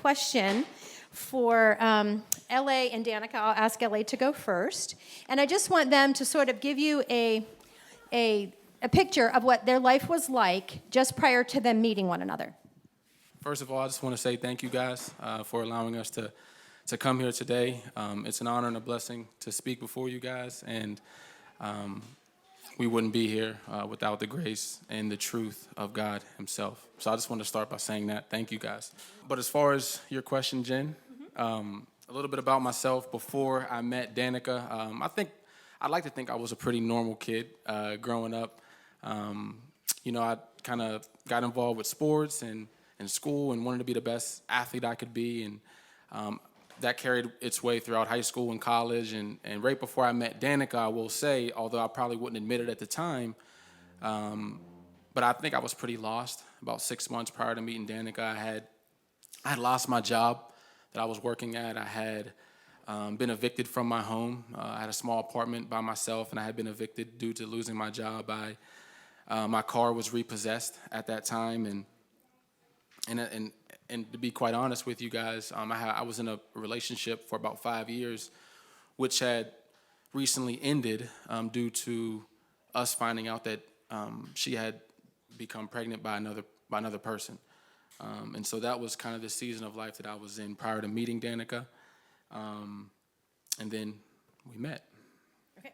question for LA and Danica. I'll ask LA to go first. And I just want them to sort of give you a picture of what their life was like just prior to them meeting one another. First of all, I just want to say thank you guys for allowing us to come here today. It's an honor and a blessing to speak before you guys, and we wouldn't be here without the grace and the truth of God himself. So I just want to start by saying that. Thank you guys. But as far as your question, Jen, a little bit about myself before I met Danica. I'd like to think I was a pretty normal kid growing up. I kind of got involved with sports and in school and wanted to be the best athlete I could be, and that carried its way throughout high school and college. And right before I met Danica, I will say, although I probably wouldn't admit it at the time, but I think I was pretty lost. About 6 months prior to meeting Danica, I had lost my job that I was working at. I had been evicted from my home. I had a small apartment by myself, and I had been evicted due to losing my job. My car was repossessed at that time, and to be quite honest with you guys, I was in a relationship for about 5 years, which had recently ended due to us finding out that she had become pregnant by another person. And so that was kind of the season of life that I was in prior to meeting Danica. And then we met. Okay.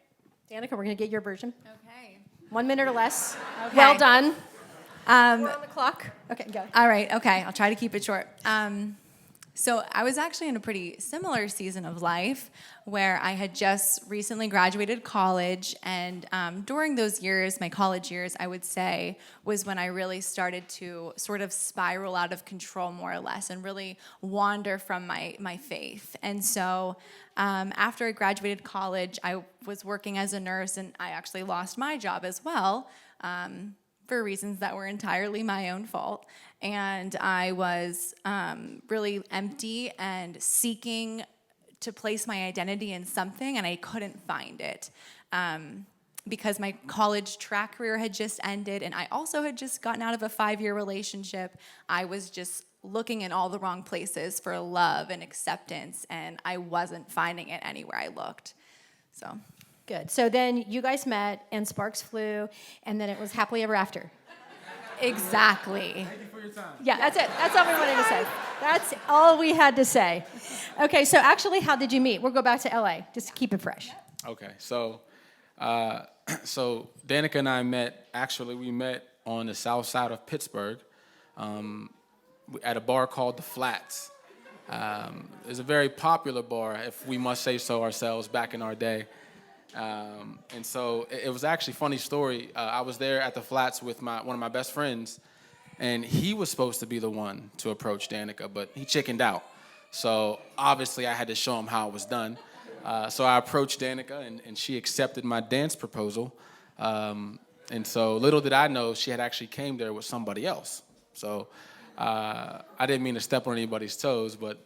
Danica, we're going to get your version. Okay. 1 minute or less. Okay. Well done. We're on the clock. Okay, go. All right, okay, I'll try to keep it short. So I was actually in a pretty similar season of life where I had just recently graduated college, and during those years, my college years, I would say, was when I really started to sort of spiral out of control more or less and really wander from my faith. And so after I graduated college, I was working as a nurse, and I actually lost my job as well. For reasons that were entirely my own fault. And I was really empty and seeking to place my identity in something, and I couldn't find it. Because my college track career had just ended, and I also had just gotten out of a 5-year relationship. I was just looking in all the wrong places for love and acceptance, and I wasn't finding it anywhere I looked. So... Good. So then you guys met, and sparks flew, and then it was happily ever after. Exactly. Thank you for your time. Yeah, that's it. That's all we wanted to say. That's all we had to say. Okay, so actually, how did you meet? We'll go back to LA, just to keep it fresh. Okay, so Danica and I met, we met on the south side of Pittsburgh at a bar called The Flats. It's a very popular bar, if we must say so ourselves, back in our day. And so it was actually a funny story. I was there at the Flats with one of my best friends, and he was supposed to be the one to approach Danica, but he chickened out. So obviously I had to show him how it was done. So I approached Danica, and she accepted my dance proposal. And so little did I know, she had actually came there with somebody else. So I didn't mean to step on anybody's toes, but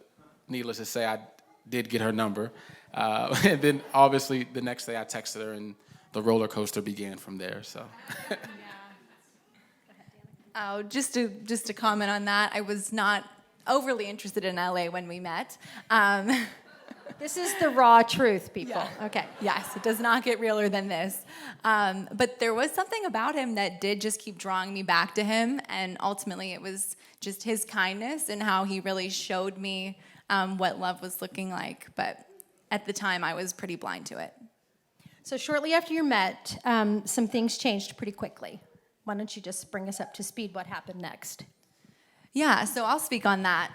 needless to say, I did get her number. And then, obviously, the next day I texted her, and the roller coaster began from there. So, Oh, just to comment on that, I was not overly interested in LA when we met. This is the raw truth, people. Yeah. Okay. Yes, it does not get realer than this. But there was something about him that did just keep drawing me back to him, and ultimately it was just his kindness and how he really showed me what love was looking like. But at the time, I was pretty blind to it. So shortly after you met, some things changed pretty quickly. Why don't you just bring us up to speed? What happened next? Yeah, so I'll speak on that.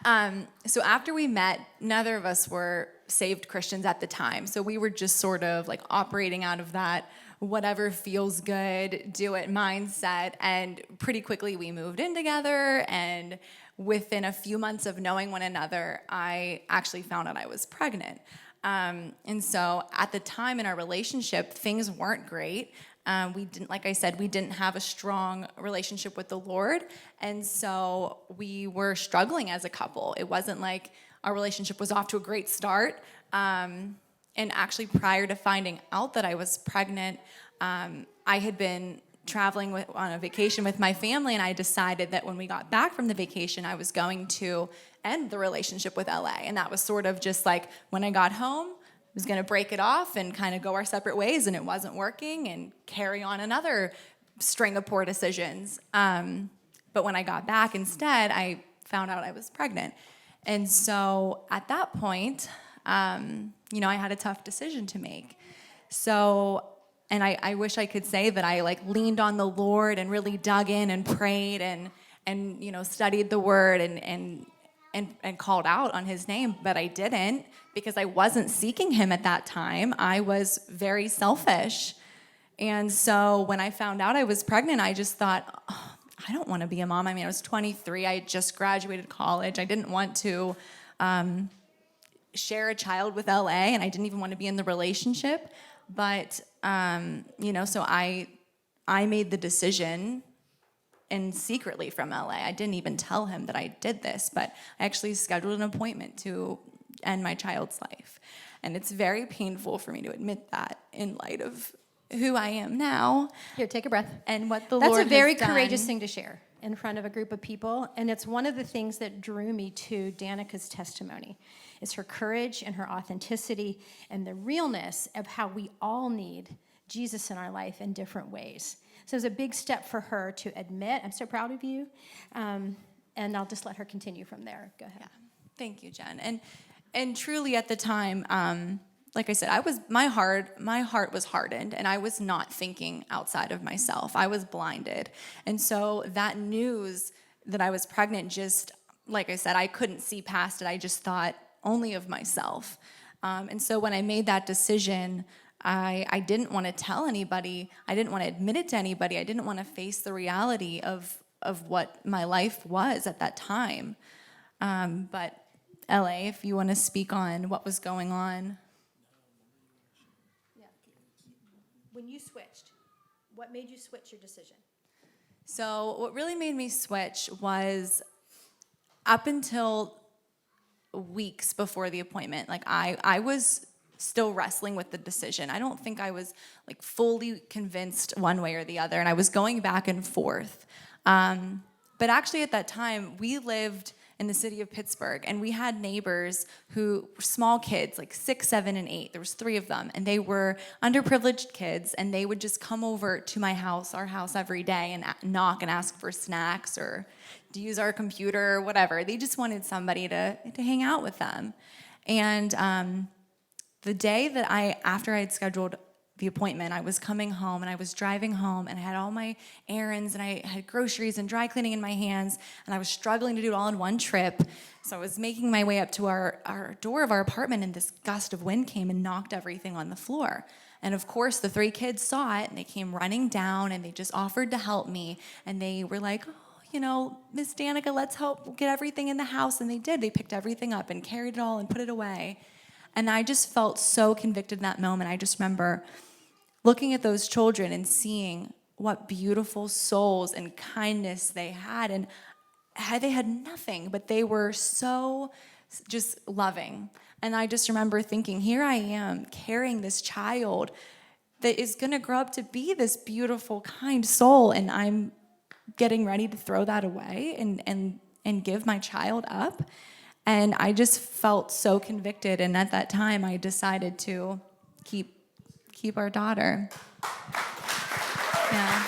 So after we met, neither of us were saved Christians at the time. So we were just sort of like operating out of that whatever feels good, do it mindset. And pretty quickly we moved in together, and within a few months of knowing one another, I actually found out I was pregnant. And so at the time in our relationship, things weren't great. Like I said, we didn't have a strong relationship with the Lord. And so we were struggling as a couple. It wasn't like our relationship was off to a great start. And actually prior to finding out that I was pregnant, I had been traveling on a vacation with my family, and I decided that when we got back from the vacation, I was going to end the relationship with LA. And that was sort of just like when I got home, I was going to break it off and kind of go our separate ways, and it wasn't working, and carry on another string of poor decisions. But when I got back instead, I found out I was pregnant. And so at that point, I had a tough decision to make. So, and I wish I could say that I leaned on the Lord and really dug in and prayed and studied the word and called out on his name, but I didn't, because I wasn't seeking him at that time. I was very selfish. And so when I found out I was pregnant, I just thought, oh, I don't want to be a mom. I mean, I was 23. I had just graduated college. I didn't want to share a child with LA, and I didn't even want to be in the relationship. But, so I made the decision, and secretly from LA. I didn't even tell him that I did this, but I actually scheduled an appointment to end my child's life. And it's very painful for me to admit that in light of who I am now. Here, take a breath. And what the That's Lord a very has done. courageous thing to share in front of a group of people, and it's one of the things that drew me to Danica's testimony. It's her courage and her authenticity and the realness of how we all need Jesus in our life in different ways. So it was a big step for her to admit. I'm so proud of you, and I'll just let her continue from there. Go ahead. Yeah. Thank you, Jen. And truly at the time, like I said, my heart was hardened, and I was not thinking outside of myself. I was blinded. And so that news that I was pregnant, just like I said, I couldn't see past it. I just thought only of myself. And so when I made that decision, I didn't want to tell anybody. I didn't want to admit it to anybody. I didn't want to face the reality of what my life was at that time. But LA, if you want to speak on what was going on. When you switched, what made you switch your decision? So what really made me switch was up until weeks before the appointment. I was still wrestling with the decision. I don't think I was fully convinced one way or the other, and I was going back and forth. But actually at that time, we lived in the city of Pittsburgh, and we had neighbors who were small kids, 6, 7, and 8. There was 3 of them, and they were underprivileged kids, and they would just come over to our house every day, and knock and ask for snacks or to use our computer or whatever. They just wanted somebody to hang out with them. And the day that after I had scheduled the appointment, I was coming home, and I was driving home, and I had all my errands, and I had groceries and dry cleaning in my hands, and I was struggling to do it all in one trip. So I was making my way up to our door of our apartment, and this gust of wind came and knocked everything on the floor. And of course, the 3 kids saw it, and they came running down, and they just offered to help me. And they were like, oh, Miss Danica, let's help get everything in the house. And they did. They picked everything up and carried it all and put it away. And I just felt so convicted in that moment. I just remember looking at those children and seeing what beautiful souls and kindness they had. And they had nothing, but they were so just loving. And I just remember thinking, here I am carrying this child that is going to grow up to be this beautiful, kind soul, and I'm getting ready to throw that away and give my child up. And I just felt so convicted. And at that time, I decided to keep our daughter. Yeah.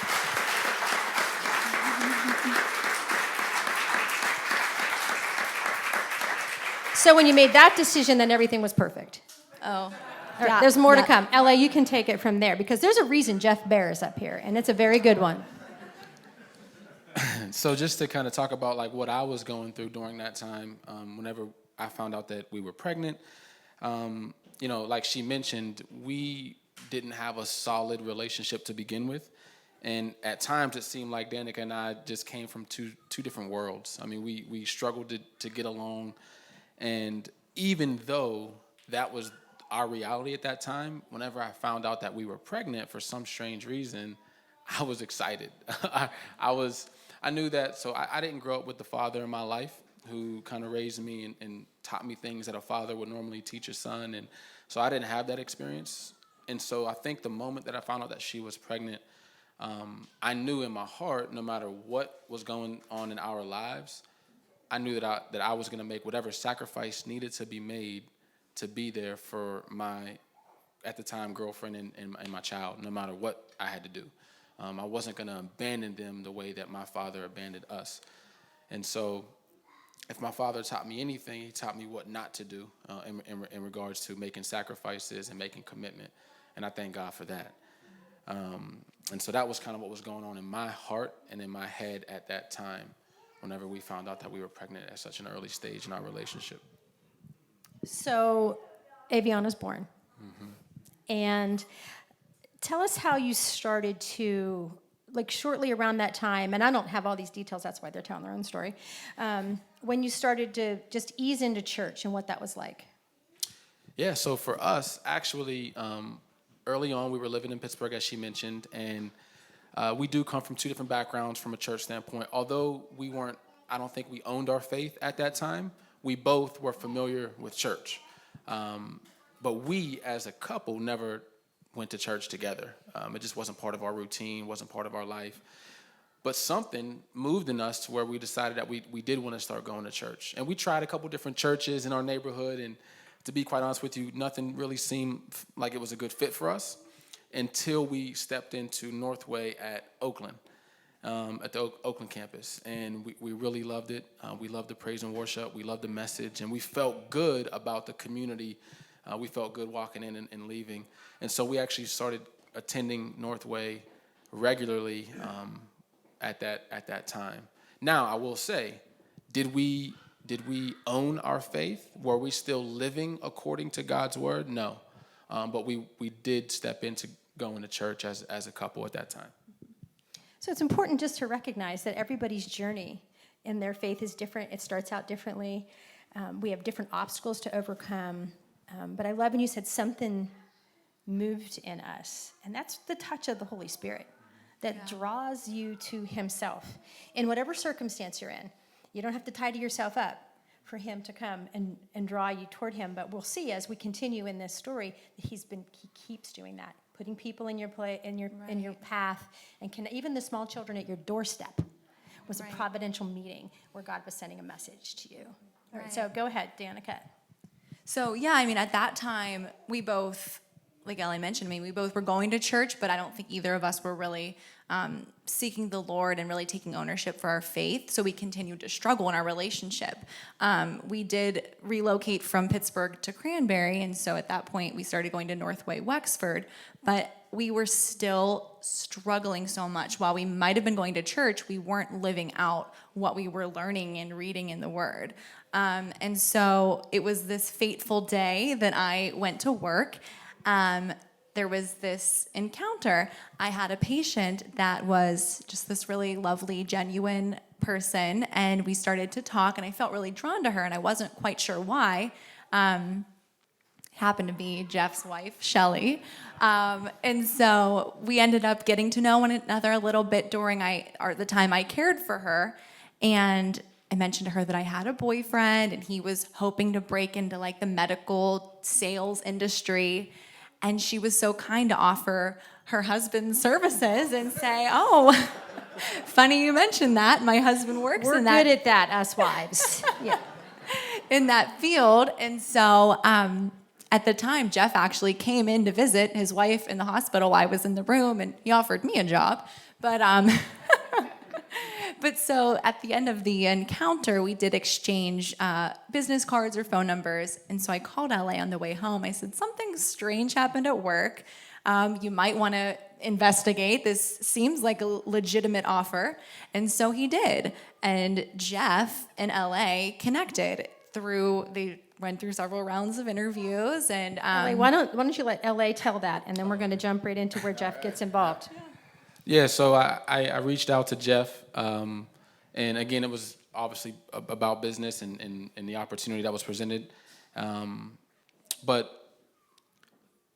So when you made that decision, then everything was perfect. Oh. All right, Yeah, there's more to yeah. come. LA, you can take it from there, because there's a reason Jeff Bear is up here, and it's a very good one. So just to kind of talk about what I was going through during that time, whenever I found out that we were pregnant, like she mentioned, we didn't have a solid relationship to begin with. And at times it seemed like Danica and I just came from two different worlds. I mean, we struggled to get along. And even though that was our reality at that time, whenever I found out that we were pregnant, for some strange reason, I was excited. I knew that, so I didn't grow up with the father in my life who kind of raised me and taught me things that a father would normally teach a son. And so I didn't have that experience. And so I think the moment that I found out that she was pregnant, I knew in my heart, no matter what was going on in our lives, I knew that I was going to make whatever sacrifice needed to be made to be there for my, at the time, girlfriend and my child, no matter what I had to do. I wasn't going to abandon them the way that my father abandoned us. And so if my father taught me anything, he taught me what not to do in regards to making sacrifices and making commitment. And I thank God for that. And so that was kind of what was going on in my heart and in my head at that time whenever we found out that we were pregnant at such an early stage in our relationship. So Aviana's born. And tell us how you started to, like shortly around that time, and I don't have all these details, that's why they're telling their own story, when you started to just ease into church and what that was like. Yeah, so for us, actually, early on, we were living in Pittsburgh, as she mentioned, and we do come from two different backgrounds from a church standpoint. Although we weren't, I don't think we owned our faith at that time, we both were familiar with church. But we, as a couple, never went to church together. It just wasn't part of our routine, wasn't part of our life. But something moved in us to where we decided that we did want to start going to church. And we tried a couple different churches in our neighborhood, and to be quite honest with you, nothing really seemed like it was a good fit for us until we stepped into Northway at Oakland, at the Oakland campus. And we really loved it. We loved the praise and worship. We loved the message. And we felt good about the community. We felt good walking in and leaving. And so we actually started attending Northway regularly at that time. Now, I will say, did we own our faith? Were we still living according to God's word? No. But we did step into going to church as a couple at that time. So it's important just to recognize that everybody's journey in their faith is different. It starts out differently. We have different obstacles to overcome. But I love when you said something moved in us. And that's the touch of the Holy Spirit that draws you to himself in whatever circumstance you're in. You don't have to tidy yourself up for him to come and draw you toward him. But we'll see as we continue in this story that he keeps doing that, putting people in your in your path, and even the small children at your doorstep was a providential meeting where God was sending a message to you. All right, so go ahead, Danica. So, yeah, I mean, at that time, we both, like Ellie mentioned, we both were going to church, but I don't think either of us were really seeking the Lord and really taking ownership for our faith. So we continued to struggle in our relationship. We did relocate from Pittsburgh to Cranberry, and so at that point, we started going to Northway Wexford, but we were still struggling so much. While we might have been going to church, we weren't living out what we were learning and reading in the Word. And so it was this fateful day that I went to work. There was this encounter. I had a patient that was just this really lovely, genuine person, and we started to talk, and I felt really drawn to her, and I wasn't quite sure why. Happened to be Jeff's wife, Shelly. And so we ended up getting to know one another a little bit during the time I cared for her, and I mentioned to her that I had a boyfriend, and he was hoping to break into like the medical sales industry. And she was so kind to offer her husband's services and say, "Oh, funny you mentioned that. My husband works in that." We're good at that, us wives. Yeah. In that field. And so at the time, Jeff actually came in to visit his wife in the hospital while I was in the room, and he offered me a job. But so at the end of the encounter, we did exchange business cards or phone numbers. And so I called LA on the way home. I said, "Something strange happened at work. You might want to investigate. This seems like a legitimate offer." And so he did. And Jeff and LA connected they went through several rounds of interviews. And LA, why don't you let LA tell that, and then we're going to jump right into where Jeff gets involved. Yeah, so I reached out to Jeff, and again, it was obviously about business and the opportunity that was presented. But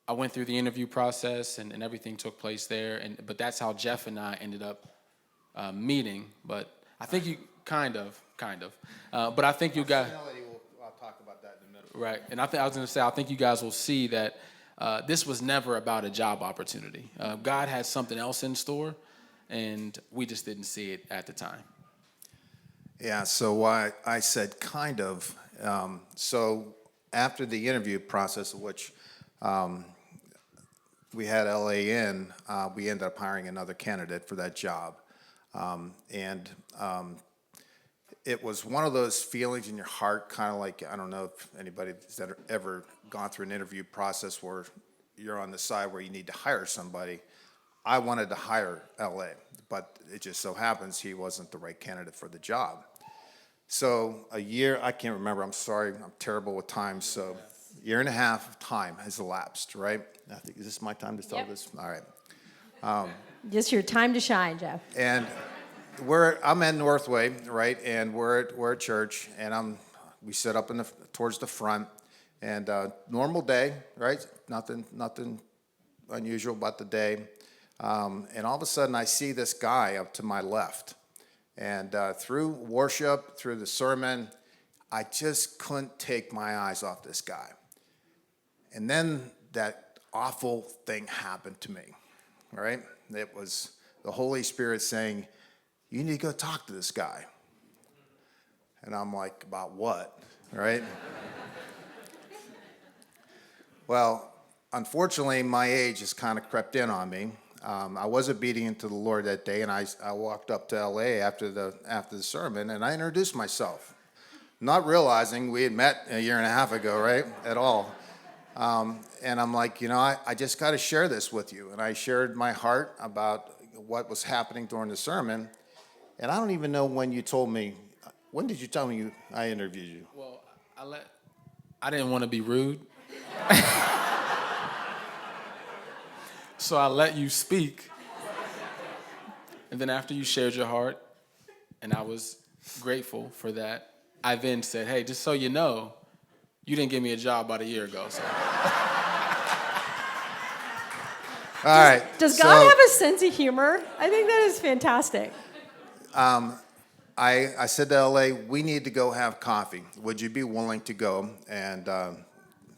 I went through the interview process, and everything took place there. But that's how Jeff and I ended up meeting. But I think you kind of. But I think you guys. I'll talk about that in a minute. Right, and I was going to say, I think you guys will see that this was never about a job opportunity. God had something else in store, and we just didn't see it at the time. Yeah, so why I said kind of. So after the interview process, which we had LA in, we ended up hiring another candidate for that job. And it was one of those feelings in your heart, kind of like, I don't know if anybody's ever gone through an interview process where you're on the side where you need to hire somebody. I wanted to hire LA, but it just so happens he wasn't the right candidate for the job. So a year, I can't remember, I'm sorry, I'm terrible with time, so year and a half of time has elapsed, right? I think, is this my time to tell Yep. this? All right. Just your time to shine, Jeff. And I'm at Northway, right? And we're at church, and we sit up towards the front, and normal day, right? Nothing unusual about the day. And all of a sudden, I see this guy up to my left, and through worship, through the sermon, I just couldn't take my eyes off this guy. And then that awful thing happened to me, right? It was the Holy Spirit saying, you need to go talk to this guy. And I'm like, about what, right? Well, unfortunately, my age has kind of crept in on me. I was obedient to the Lord that day, and I walked up to LA after the sermon, and I introduced myself, not realizing we had met a year and a half ago, right, at all. And I'm like, I just got to share this with you. And I shared my heart about what was happening during the sermon. And I don't even know when you told me. When did you tell me I interviewed you? Well, I didn't want to be rude. So I let you speak. And then after you shared your heart, and I was grateful for that, I then said, hey, just so you know, you didn't give me a job about a year ago. So. All right. Does God have a sense of humor? I think that is fantastic. I said to LA, we need to go have coffee. Would you be willing to go? And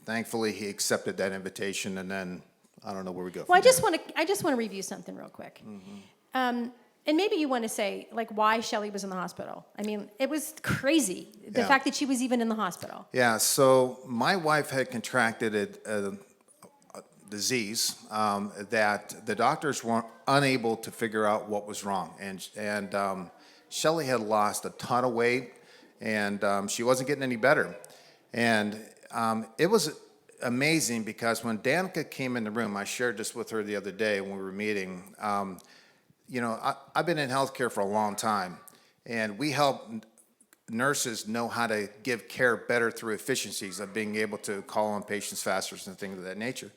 thankfully, he accepted that invitation, and then I don't know where we go. Well, I just want to review something real quick. Mm-hmm. And maybe you want to say, like, why Shelley was in the hospital. I mean, it was crazy, the fact that she was even in the hospital. Yeah, so my wife had contracted a disease that the doctors weren't unable to figure out what was wrong. And Shelley had lost a ton of weight, and she wasn't getting any better. And it was amazing because when Danica came in the room, I shared this with her the other day when we were meeting. I've been in healthcare for a long time, and we help nurses know how to give care better through efficiencies of being able to call on patients faster and things of that nature.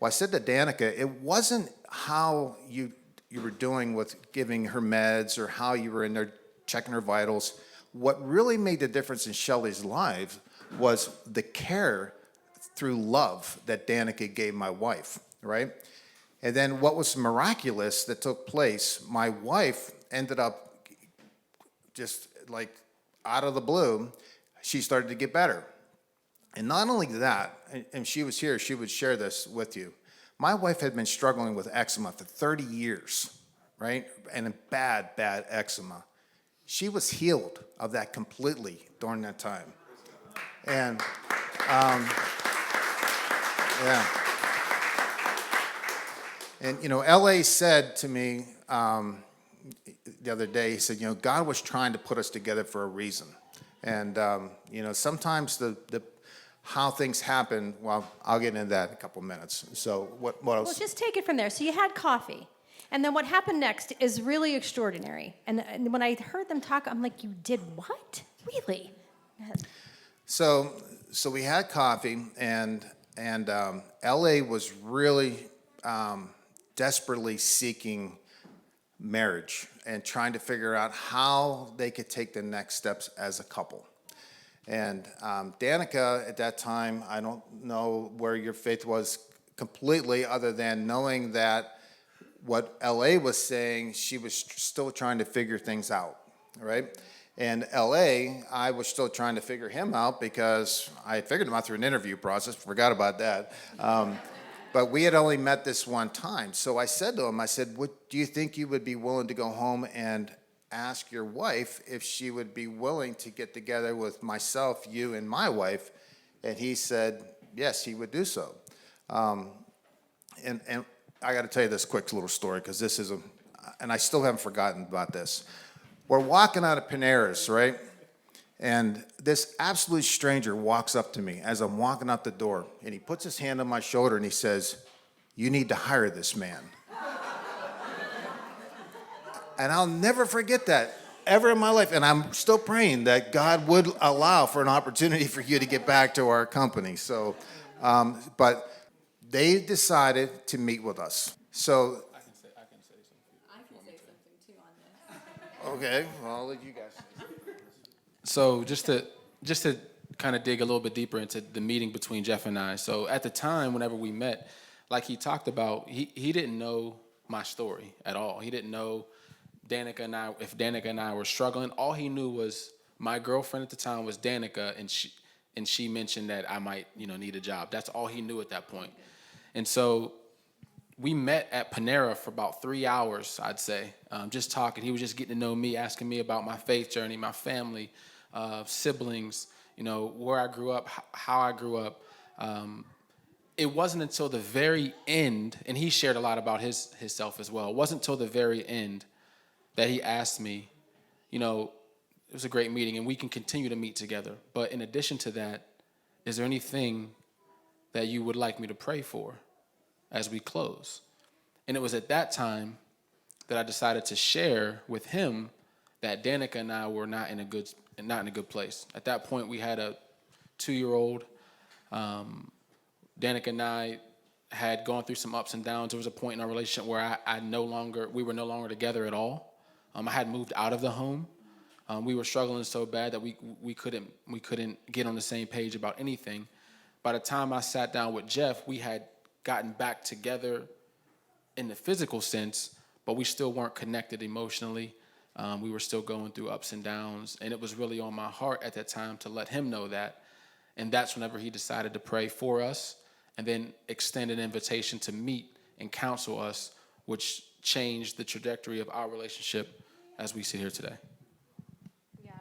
Well, I said to Danica, it wasn't how you were doing with giving her meds or how you were in there checking her vitals. What really made the difference in Shelley's life was the care through love that Danica gave my wife, right? And then what was miraculous that took place, my wife ended up just like out of the blue, she started to get better. And not only that, and she was here, she would share this with you. My wife had been struggling with eczema for 30 years, right? And a bad eczema. She was healed of that completely during that time. And, yeah. And, LA said to me the other day, he said, God was trying to put us together for a reason. And, sometimes the how things happen, well, I'll get into that in a couple minutes. So what else? Well, just take it from there. So you had coffee. And then what happened next is really extraordinary. And when I heard them talk, I'm like, you did what? Really? So we had coffee, and LA was really desperately seeking marriage and trying to figure out how they could take the next steps as a couple. And Danica, at that time, I don't know where your faith was completely, other than knowing that what LA was saying, she was still trying to figure things out, right? And LA, I was still trying to figure him out because I had figured him out through an interview process, forgot about that. But we had only met this one time. So I said to him, I said, do you think you would be willing to go home and ask your wife if she would be willing to get together with myself, you, and my wife? And he said, yes, he would do so. And I got to tell you this quick little story, because this is and I still haven't forgotten about this. We're walking out of Panera's, right? And this absolute stranger walks up to me as I'm walking out the door, and he puts his hand on my shoulder and he says, "You need to hire this man." And I'll never forget that ever in my life. And I'm still praying that God would allow for an opportunity for you to get back to our company. So, but they decided to meet with us. So, I can say something. I can say something too on this. okay, well, I'll let you guys. So just to kind of dig a little bit deeper into the meeting between Jeff and I. So at the time, whenever we met, like he talked about, he didn't know my story at all. He didn't know Danica and I were struggling. All he knew was my girlfriend at the time was Danica, and she mentioned that I might, need a job. That's all he knew at that point. And so we met at Panera for about 3 hours, I'd say, just talking. He was just getting to know me, asking me about my faith journey, my family, siblings, where I grew up, how I grew up. It wasn't until the very end, and he shared a lot about himself as well. It wasn't until the very end that he asked me, it was a great meeting, and we can continue to meet together. But in addition to that, is there anything that you would like me to pray for as we close? And it was at that time that I decided to share with him that Danica and I were not in a good place. At that point, we had a 2-year-old. Danica and I had gone through some ups and downs. There was a point in our relationship where we were no longer together at all. I had moved out of the home. We were struggling so bad that we couldn't get on the same page about anything. By the time I sat down with Jeff, we had gotten back together in the physical sense, but we still weren't connected emotionally. We were still going through ups and downs, and it was really on my heart at that time to let him know that. And that's whenever he decided to pray for us and then extend an invitation to meet and counsel us, which changed the trajectory of our relationship as we sit here today. Yeah,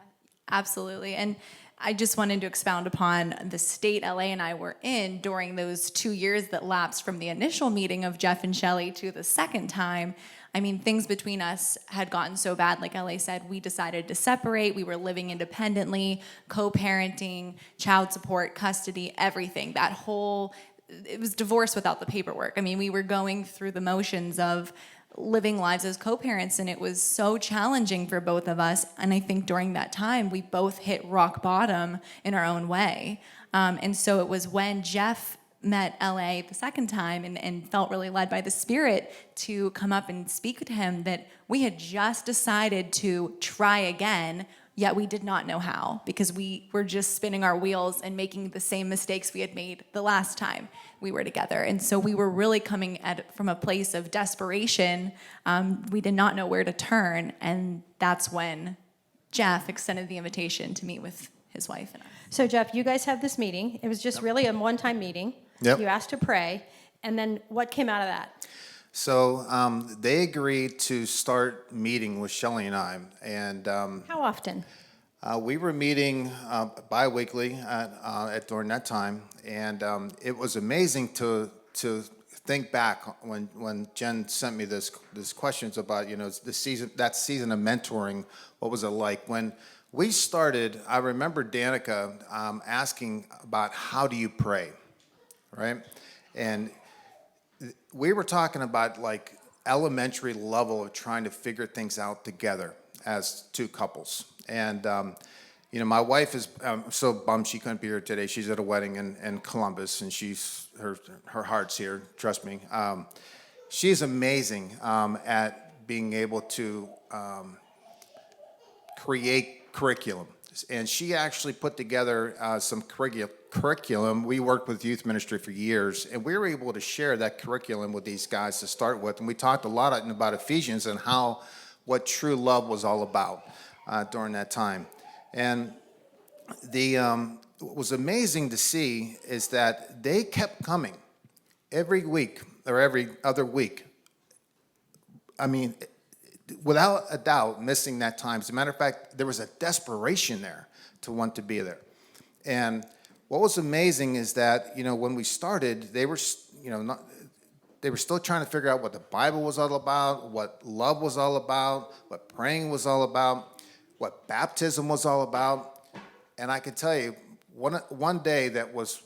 absolutely. And I just wanted to expound upon the state LA and I were in during those 2 years that lapsed from the initial meeting of Jeff and Shelley to the second time. I mean, things between us had gotten so bad. Like LA said, we decided to separate. We were living independently, co-parenting, child support, custody, everything. It was divorce without the paperwork. I mean, we were going through the motions of living lives as co-parents, and it was so challenging for both of us. And I think during that time, we both hit rock bottom in our own way. And so it was when Jeff met LA the second time and felt really led by the Spirit to come up and speak to him that we had just decided to try again, yet we did not know how, because we were just spinning our wheels and making the same mistakes we had made the last time we were together. And so we were really coming at it from a place of desperation. We did not know where to turn, and that's when Jeff extended the invitation to meet with his wife and I. So, Jeff, you guys have this meeting. It was just really a one-time meeting. Yep. You asked to pray, and then what came out of that? So they agreed to start meeting with Shelley and I, and How often? we were meeting bi-weekly during that time, and it was amazing to think back when Jen sent me this questions about that season of mentoring. What was it like when we started? I remember Danica asking about how do you pray, right? And we were talking about like elementary level of trying to figure things out together as two couples. And, my wife is so bummed she couldn't be here today. She's at a wedding in Columbus, and her heart's here, trust me. She's amazing at being able to create curriculum. And she actually put together some curriculum. We worked with youth ministry for years, and we were able to share that curriculum with these guys to start with. And we talked a lot about Ephesians and what true love was all about during that time. And what was amazing to see is that they kept coming every week or every other week. I mean, without a doubt, missing that time. As a matter of fact, there was a desperation there to want to be there. And what was amazing is that, when we started, they were, they were still trying to figure out what the Bible was all about, what love was all about, what praying was all about, what baptism was all about. And I can tell you, one day that was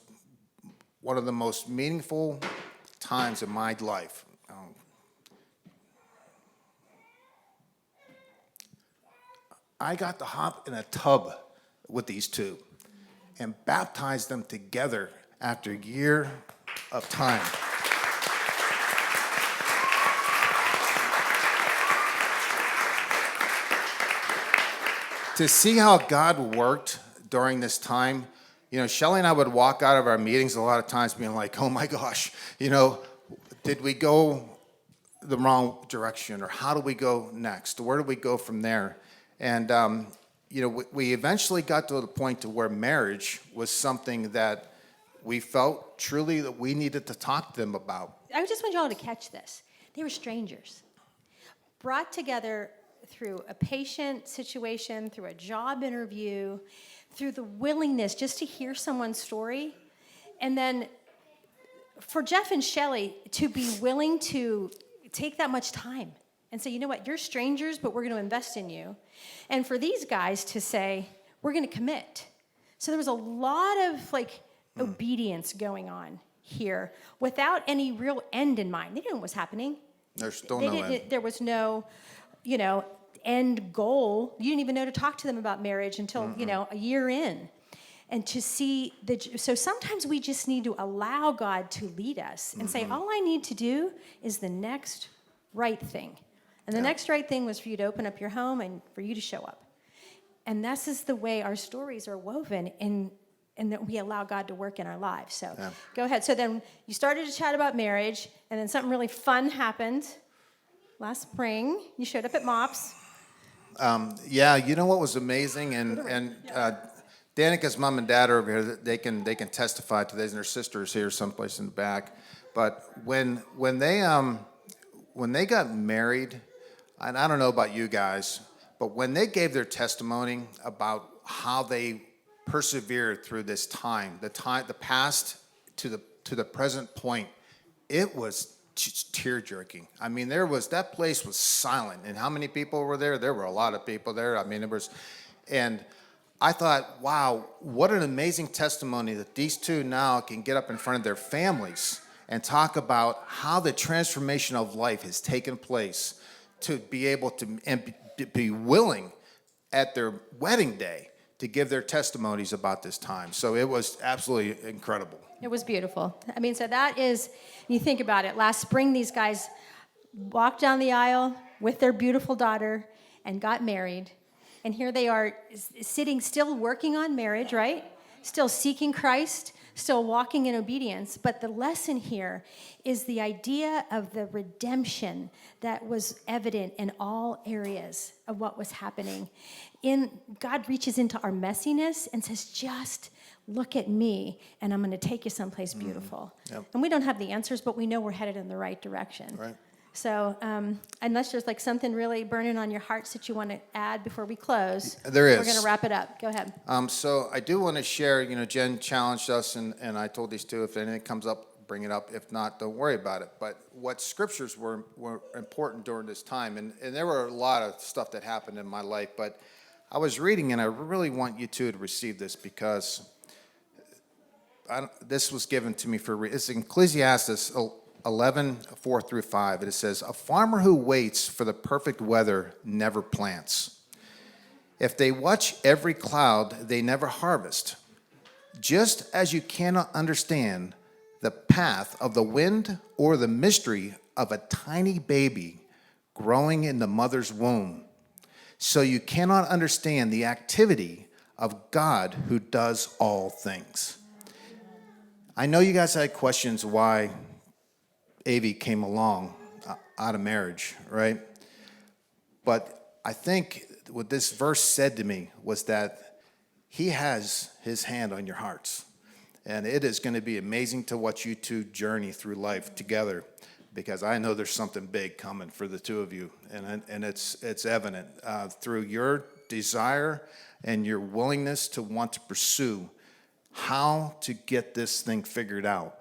one of the most meaningful times in my life. I got to hop in a tub with these two and baptize them together after a year of time. To see how God worked during this time, Shelley and I would walk out of our meetings a lot of times being like, oh my gosh, did we go the wrong direction, or how do we go next? Where do we go from there? And, we eventually got to the point to where marriage was something that we felt truly that we needed to talk to them about. I just want y'all to catch this. They were strangers, brought together through a patient situation, through a job interview, through the willingness just to hear someone's story. And then for Jeff and Shelley to be willing to take that much time and say, you know what, you're strangers, but we're going to invest in you. And for these guys to say, we're going to commit. So there was a lot of obedience going on here without any real end in mind. They didn't know what was happening. There's still no end. There was no, end goal. You didn't even know to talk to them about marriage until, a year in. And to see so sometimes we just need to allow God to lead us and say, all I need to do is the next right thing. And the next right thing was for you to open up your home and for you to show up. And this is the way our stories are woven and that we allow God to work in our lives. So Go ahead. So then you started to chat about marriage, and then something really fun happened last spring. You showed up at MOPS. You know what was amazing, and Danica's mom and dad are over here. They can testify to this, and her sister's here someplace in the back. But when they got married, and I don't know about you guys, but when they gave their testimony about how they persevered through this time, the past to the present point, it was just tear-jerking. I mean, that place was silent. And how many people were there? There were a lot of people there. I mean, and I thought, wow, what an amazing testimony that these two now can get up in front of their families and talk about how the transformation of life has taken place, to be able to and be willing at their wedding day to give their testimonies about this time. So it was absolutely incredible. It was beautiful. I mean, so that is, you think about it, last spring these guys walked down the aisle with their beautiful daughter and got married. And here they are sitting, still working on marriage, right? Still seeking Christ, still walking in obedience. But the lesson here is the idea of the redemption that was evident in all areas of what was happening. God reaches into our messiness and says, just look at me, and I'm going to take you someplace beautiful. Yep. And we don't have the answers, but we know we're headed in the right direction. Right. So unless there's something really burning on your hearts that you want to add before we close, There is. We're going to wrap it up. Go ahead. So I do want to share, Jen challenged us, and I told these two, if anything comes up, bring it up. If not, don't worry about it. But what scriptures were important during this time, and there were a lot of stuff that happened in my life, but I was reading, and I really want you two to receive this, because this was given to me it's Ecclesiastes 11:4-5. It says, "A farmer who waits for the perfect weather never plants. If they watch every cloud, they never harvest. Just as you cannot understand the path of the wind or the mystery of a tiny baby growing in the mother's womb, so you cannot understand the activity of God who does all things." I know you guys had questions why Avi came along out of marriage, right? But I think what this verse said to me was that he has his hand on your hearts. And it is going to be amazing to watch you two journey through life together, because I know there's something big coming for the two of you. And it's evident through your desire and your willingness to want to pursue how to get this thing figured out.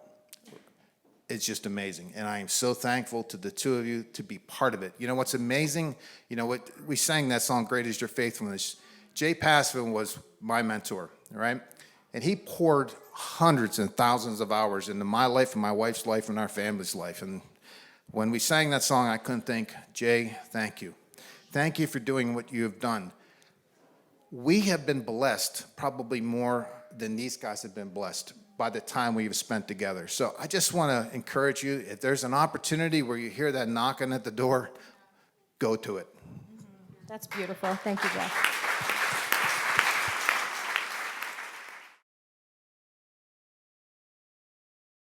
It's just amazing. And I am so thankful to the two of you to be part of it. You know what's amazing? You know what, we sang that song, Great Is Your Faithfulness. Jay Passman was my mentor, right? And he poured hundreds and thousands of hours into my life and my wife's life and our family's life. And when we sang that song, I couldn't think, Jay, thank you. Thank you for doing what you have done. We have been blessed probably more than these guys have been blessed by the time we've spent together. So I just want to encourage you, if there's an opportunity where you hear that knocking at the door, go to it. That's beautiful. Thank you, Jeff.